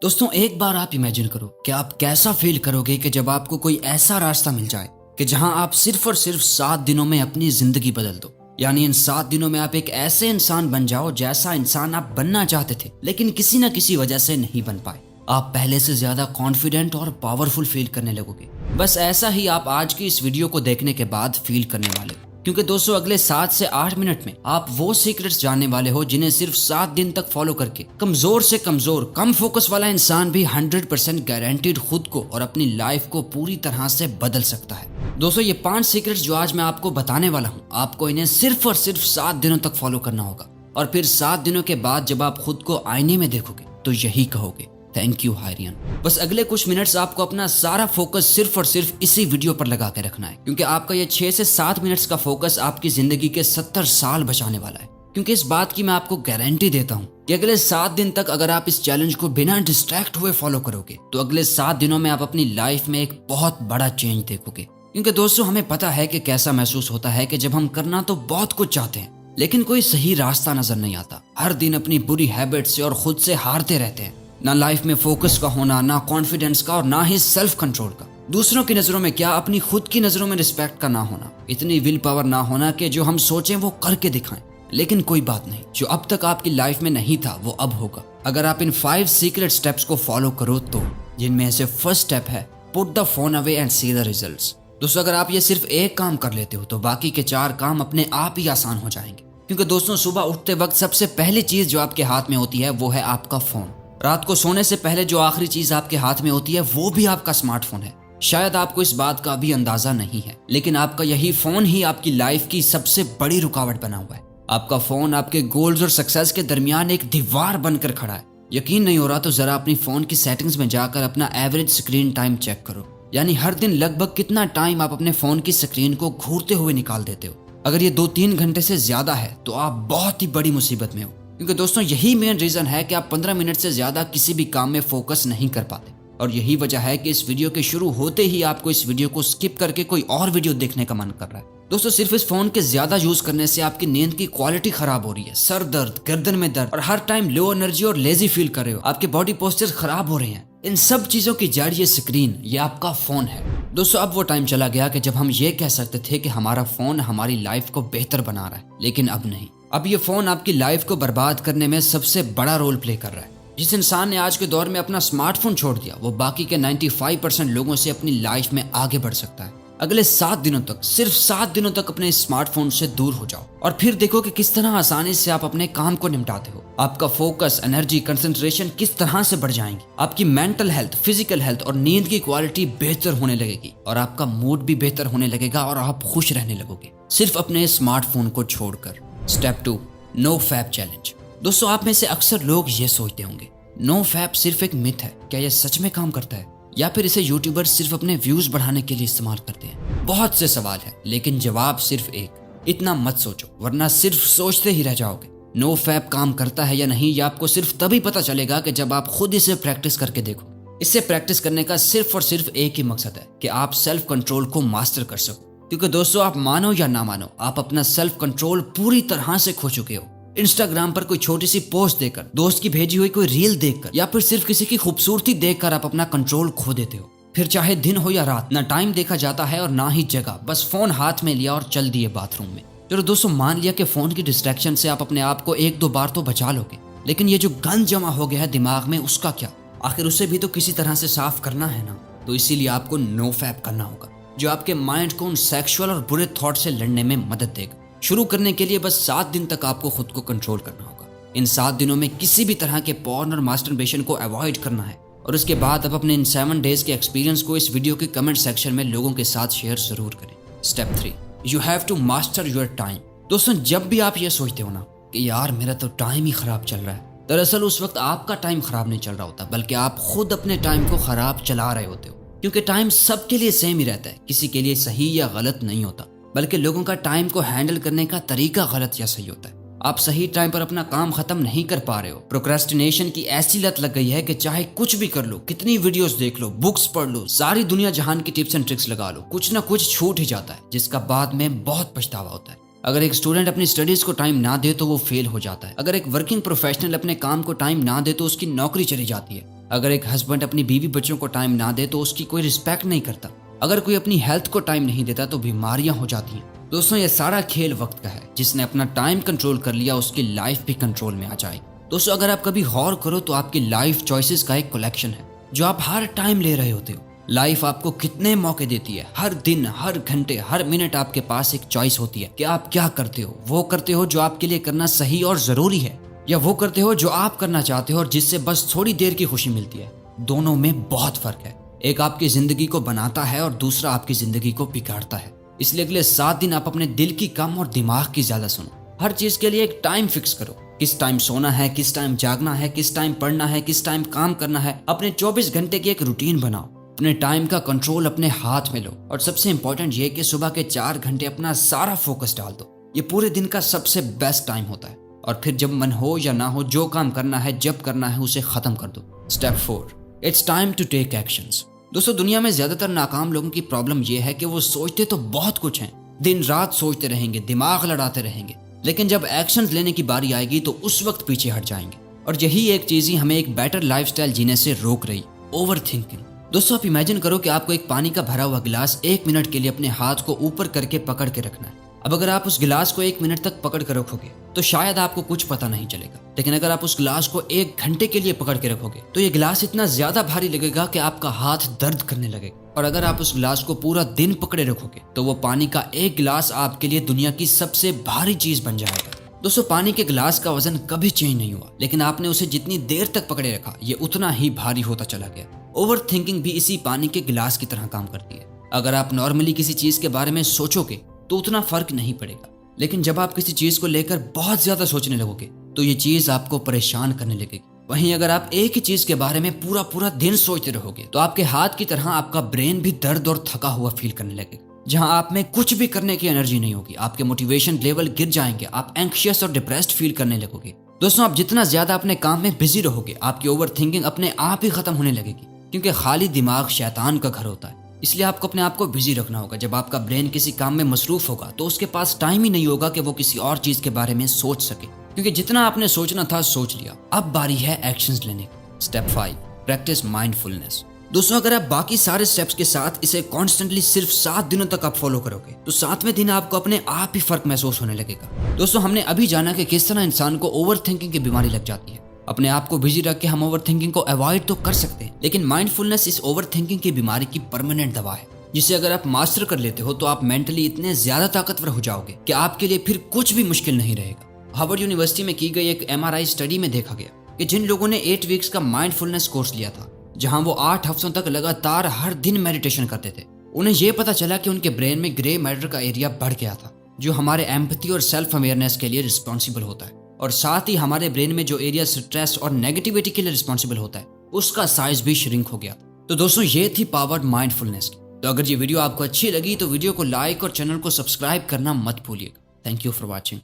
दोस्तों एक बार आप इमेजिन करो कि आप कैसा फील करोगे कि जब आपको कोई ऐसा रास्ता मिल जाए कि जहां आप सिर्फ और सिर्फ 7 दिनों में अपनी जिंदगी बदल दो। यानी इन 7 दिनों में आप एक ऐसे इंसान बन जाओ जैसा इंसान आप बनना चाहते थे लेकिन किसी न किसी वजह से नहीं बन पाए। आप पहले से ज्यादा कॉन्फिडेंट और पावरफुल फील करने लगोगे। बस ऐसा ही आप आज की इस वीडियो को देखने के बाद फील करने वाले हो, क्योंकि दोस्तों अगले 7 से 8 मिनट में आप वो सीक्रेट्स जानने वाले हो जिन्हें सिर्फ 7 दिन तक फॉलो करके कमजोर से कमजोर कम फोकस वाला इंसान भी 100% गारंटीड खुद को और अपनी लाइफ को पूरी तरह से बदल सकता है। दोस्तों ये 5 सीक्रेट्स जो आज मैं आपको बताने वाला हूँ, आपको इन्हें सिर्फ और सिर्फ 7 दिनों तक फॉलो करना होगा और फिर 7 दिनों के बाद जब आप खुद को आईने में देखोगे तो यही कहोगे, थैंक यू हारियन। बस अगले कुछ मिनट्स आपको अपना सारा फोकस सिर्फ और सिर्फ इसी वीडियो पर लगा के रखना है, क्योंकि आपका ये 6 से 7 मिनट्स का फोकस आपकी जिंदगी के 70 साल बचाने वाला है। क्योंकि इस बात की मैं आपको गारंटी देता हूँ कि अगले 7 दिन तक अगर आप इस चैलेंज को बिना डिस्ट्रैक्ट हुए फॉलो करोगे तो अगले 7 दिनों में आप अपनी लाइफ में एक बहुत बड़ा चेंज देखोगे। क्योंकि दोस्तों हमें पता है कि कैसा महसूस होता है कि जब हम करना तो बहुत कुछ चाहते हैं लेकिन कोई सही रास्ता नजर नहीं आता। हर दिन अपनी बुरी हैबिट से और खुद से हारते रहते हैं। ना लाइफ में फोकस का होना, ना कॉन्फिडेंस का और ना ही सेल्फ कंट्रोल का। दूसरों की नजरों में क्या, अपनी खुद की नजरों में रिस्पेक्ट का ना होना, इतनी विल पावर ना होना कि जो हम सोचें वो करके दिखाएं। लेकिन कोई बात नहीं, जो अब तक आपकी लाइफ में नहीं था वो अब होगा अगर आप इन 5 सीक्रेट स्टेप्स को फॉलो करो तो, जिनमें से फर्स्ट स्टेप है put the phone away and see the results. दोस्तों अगर आप ये सिर्फ एक काम कर लेते हो तो बाकी के 4 काम अपने आप ही आसान हो जाएंगे। क्योंकि दोस्तों सुबह उठते वक्त सबसे पहली चीज जो आपके हाथ में होती है वो है आपका फोन। रात को सोने से पहले जो आखिरी चीज आपके हाथ में होती है वो भी आपका स्मार्टफोन है। शायद आपको इस बात का अभी अंदाजा नहीं है लेकिन आपका यही फोन ही आपकी लाइफ की सबसे बड़ी रुकावट बना हुआ है। आपका फोन आपके गोल्स और सक्सेस के दरमियान एक दीवार बनकर खड़ा है। यकीन नहीं हो रहा तो जरा अपनी फोन की सेटिंग्स में जाकर अपना एवरेज स्क्रीन टाइम चेक करो। यानी हर दिन लगभग कितना टाइम आप अपने फोन की स्क्रीन को घूरते हुए निकाल देते हो। अगर ये 2-3 घंटे से ज्यादा है तो आप बहुत ही बड़ी मुसीबत में हो। क्योंकि दोस्तों यही मेन रीजन है कि आप 15 मिनट से ज्यादा किसी भी काम में फोकस नहीं कर पाते। और यही वजह है कि इस वीडियो के शुरू होते ही आपको इस वीडियो को स्किप करके कोई और वीडियो देखने का मन कर रहा है। दोस्तों सिर्फ इस फोन के ज्यादा यूज करने से आपकी नींद की क्वालिटी खराब हो रही है, सर दर्द, गर्दन में दर्द और हर टाइम लो एनर्जी और लेजी फील कर रहे हो, आपके बॉडी पोस्चर खराब हो रहे हैं। इन सब चीजों की जड़ ये स्क्रीन, ये आपका फोन है। दोस्तों अब वो टाइम चला गया कि जब हम ये कह सकते थे कि हमारा फोन हमारी लाइफ को बेहतर बना रहा है, लेकिन अब नहीं। अब ये फोन आपकी लाइफ को बर्बाद करने में सबसे बड़ा रोल प्ले कर रहा है। जिस इंसान ने आज के दौर में अपना स्मार्टफोन छोड़ दिया वो बाकी के 95% लोगों से अपनी लाइफ में आगे बढ़ सकता है। अगले 7 दिनों तक, सिर्फ 7 दिनों तक अपने स्मार्टफोन से दूर हो जाओ और फिर देखो कि किस तरह आसानी से आप अपने काम को निपटाते हो। आपका फोकस, एनर्जी, कंसंट्रेशन किस तरह से बढ़ जाएंगी। आपकी मेंटल हेल्थ, फिजिकल हेल्थ और नींद की क्वालिटी बेहतर होने लगेगी और आपका मूड भी बेहतर होने लगेगा और आप खुश रहने लगोगे सिर्फ अपने स्मार्टफोन को छोड़कर। Step 2, no fap challenge. दोस्तों आप में से अक्सर लोग ये सोचते होंगे नो फैप सिर्फ एक मिथ है, क्या यह सच में काम करता है या फिर इसे यूट्यूबर सिर्फ अपने व्यूज बढ़ाने के लिए इस्तेमाल करते हैं। बहुत से सवाल है लेकिन जवाब सिर्फ एक, इतना मत सोचो वरना सिर्फ सोचते ही रह जाओगे। नो फैप काम करता है या नहीं ये आपको सिर्फ तभी पता चलेगा कि जब आप खुद इसे प्रैक्टिस करके देखो। इसे प्रैक्टिस करने का सिर्फ और सिर्फ एक ही मकसद है कि आप सेल्फ कंट्रोल को मास्टर कर सको। क्योंकि दोस्तों आप मानो या ना मानो आप अपना सेल्फ कंट्रोल पूरी तरह से खो चुके हो। इंस्टाग्राम पर कोई छोटी सी पोस्ट देखकर, दोस्त की भेजी हुई कोई रील देखकर या फिर सिर्फ किसी की खूबसूरती देखकर आप अपना कंट्रोल खो देते हो। फिर चाहे दिन हो या रात, ना टाइम देखा जाता है और ना ही जगह, बस फोन हाथ में लिया और चल दिए बाथरूम में। चलो दोस्तों मान लिया कि फोन की डिस्ट्रैक्शन से आप अपने आप को 1-2 बार तो बचा लोगे, लेकिन ये जो गंद जमा हो गया है दिमाग में उसका क्या? आखिर उसे भी तो किसी तरह से साफ करना है ना। तो इसीलिए आपको नो फैप करना होगा जो आपके माइंड को उन सेक्सुअल और बुरे थॉट से लड़ने में मदद देगा। शुरू करने के लिए बस 7 दिन तक आपको खुद को कंट्रोल करना होगा। इन 7 दिनों में किसी भी तरह के पॉर्न और मास्टरबेशन को अवॉइड करना है और उसके बाद आप अपने इन 7 डेज के एक्सपीरियंस को इस वीडियो के कमेंट सेक्शन में लोगों के साथ शेयर जरूर करें। Step 3, you have to master your time. दोस्तों जब भी आप ये सोचते हो ना कि यार मेरा तो टाइम ही खराब चल रहा है, दरअसल उस वक्त आपका टाइम खराब नहीं चल रहा होता बल्कि आप खुद अपने टाइम को खराब चला रहे होते हो। क्योंकि टाइम सबके लिए सेम ही रहता है, किसी के लिए सही या गलत नहीं होता, बल्कि लोगों का टाइम को हैंडल करने का तरीका गलत या सही होता है। आप सही टाइम पर अपना काम खत्म नहीं कर पा रहे हो। प्रोक्रेस्टिनेशन की ऐसी लत लग गई है कि चाहे कुछ भी कर लो, कितनी वीडियोस देख लो, बुक्स पढ़ लो, सारी दुनिया जहान की टिप्स एंड ट्रिक्स लगा लो, कुछ ना कुछ छूट ही जाता है जिसका बाद में बहुत पछतावा होता है। अगर एक स्टूडेंट अपनी स्टडीज को टाइम ना दे तो वो फेल हो जाता है। अगर एक वर्किंग प्रोफेशनल अपने काम को टाइम ना दे तो उसकी नौकरी चली जाती है। अगर एक हस्बैंड अपनी बीवी बच्चों को टाइम ना दे तो उसकी कोई रिस्पेक्ट नहीं करता। अगर कोई अपनी हेल्थ को टाइम नहीं देता तो बीमारियां हो जाती हैं। दोस्तों ये सारा खेल वक्त का है। जिसने अपना टाइम कंट्रोल कर लिया उसकी लाइफ भी कंट्रोल में आ जाएगी। दोस्तों अगर आप कभी गौर करो तो आपकी लाइफ चॉइसेस का एक कलेक्शन है जो आप हर टाइम ले रहे होते हो। लाइफ आपको कितने मौके देती है, हर दिन, हर घंटे, हर मिनट आपके पास एक चॉइस होती है कि आप क्या करते हो। वो करते हो जो आपके लिए करना सही और जरूरी है, या वो करते हो जो आप करना चाहते हो और जिससे बस थोड़ी देर की खुशी मिलती है। दोनों में बहुत फर्क है। एक आपकी जिंदगी को बनाता है और दूसरा आपकी जिंदगी को बिगाड़ता है। इसलिए अगले 7 दिन आप अपने दिल की कम और दिमाग की ज्यादा सुनो। हर चीज के लिए एक टाइम फिक्स करो। किस टाइम सोना है, किस टाइम जागना है, किस टाइम पढ़ना है, किस टाइम काम करना है। अपने 24 घंटे की एक रूटीन बनाओ। अपने टाइम का कंट्रोल अपने हाथ में लो। और सबसे इंपॉर्टेंट ये कि सुबह के 4 घंटे अपना सारा फोकस डाल दो। ये पूरे दिन का सबसे बेस्ट टाइम होता है। और फिर जब मन हो या ना हो, जो काम करना है जब करना है उसे खत्म कर दो। Step 4, it's time to take actions. दोस्तों दुनिया में ज्यादातर नाकाम लोगों की प्रॉब्लम यह है कि वो सोचते तो बहुत कुछ हैं, दिन रात सोचते रहेंगे, दिमाग लड़ाते रहेंगे, लेकिन जब एक्शंस लेने की बारी आएगी तो उस वक्त पीछे हट जाएंगे। और यही एक चीज ही हमें एक बेटर लाइफस्टाइल जीने से रोक रही, ओवर थिंकिंग। दोस्तों आप इमेजिन करो कि आपको एक पानी का भरा हुआ गिलास 1 मिनट के लिए अपने हाथ को ऊपर करके पकड़ के रखना है। अब अगर आप उस गिलास को 1 मिनट तक पकड़ कर रखोगे तो शायद आपको कुछ पता नहीं चलेगा, लेकिन अगर आप उस गिलास को 1 घंटे के लिए पकड़ के रखोगे तो ये गिलास इतना ज्यादा भारी लगेगा कि आपका हाथ दर्द करने लगेगा। और अगर आप उस गिलास को पूरा दिन पकड़े रखोगे तो वो पानी का एक गिलास आपके लिए दुनिया की सबसे भारी चीज बन जाएगा। दोस्तों पानी के गिलास का वजन कभी चेंज नहीं हुआ, लेकिन आपने उसे जितनी देर तक पकड़े रखा ये उतना ही भारी होता चला गया। ओवर थिंकिंग भी इसी पानी के गिलास की तरह काम करती है। अगर आप नॉर्मली किसी चीज के बारे में सोचोगे तो उतना फर्क नहीं पड़ेगा, लेकिन जब आप किसी चीज को लेकर बहुत ज्यादा सोचने लगोगे तो ये चीज आपको परेशान करने लगेगी। वहीं अगर आप एक ही चीज के बारे में पूरा दिन सोचते रहोगे तो आपके हाथ की तरह आपका ब्रेन भी दर्द और थका हुआ फील करने लगेगा। जहां आप में कुछ भी करने की एनर्जी नहीं होगी, आपके मोटिवेशन लेवल गिर जाएंगे, आप एंक्शियस और डिप्रेस्ड फील करने लगोगे। दोस्तों आप जितना ज्यादा अपने काम में बिजी रहोगे आपकी ओवर थिंकिंग अपने आप ही खत्म होने लगेगी, क्योंकि खाली दिमाग शैतान का घर होता है। इसलिए आपको अपने आप को बिजी रखना होगा। जब आपका ब्रेन किसी काम में मसरूफ होगा तो उसके पास टाइम ही नहीं होगा कि वो किसी और चीज के बारे में सोच सके, क्योंकि जितना आपने सोचना था सोच लिया। अब बारी है एक्शंस लेने की। Step 5, practice mindfulness. दोस्तों अगर आप बाकी सारे स्टेप्स के साथ इसे कॉन्स्टेंटली सिर्फ 7 दिनों तक आप फॉलो करोगे तो 7वें दिन आपको अपने आप ही फर्क महसूस होने लगेगा। दोस्तों हमने अभी जाना कि किस तरह इंसान को ओवर थिंकिंग की बीमारी लग जाती है। अपने आप को बिजी रख के हम ओवर थिंकिंग को अवॉइड तो कर सकते हैं, लेकिन माइंडफुलनेस इस ओवर थिंकिंग की बीमारी की परमानेंट दवा है, जिसे अगर आप मास्टर कर लेते हो तो आप मेंटली इतने ज्यादा ताकतवर हो जाओगे कि आपके लिए फिर कुछ भी मुश्किल नहीं रहेगा। हार्वर्ड यूनिवर्सिटी में की गई एक MRI स्टडी में देखा गया कि जिन लोगों ने 8 वीक्स का माइंडफुलनेस कोर्स लिया था, जहां वो 8 हफ्तों तक लगातार हर दिन मेडिटेशन करते थे, उन्हें यह पता चला कि उनके ब्रेन में ग्रे मैटर का एरिया बढ़ गया था, जो हमारे एम्पैथी और सेल्फ अवेयरनेस के लिए रिस्पॉन्सिबल होता है। और साथ ही हमारे ब्रेन में जो एरिया स्ट्रेस और नेगेटिविटी के लिए रिस्पॉन्सिबल होता है उसका साइज भी श्रिंक हो गया। तो दोस्तों ये थी पावर माइंडफुलनेस की। तो अगर ये वीडियो आपको अच्छी लगी तो वीडियो को लाइक और चैनल को सब्सक्राइब करना मत भूलिएगा। Thank you for watching.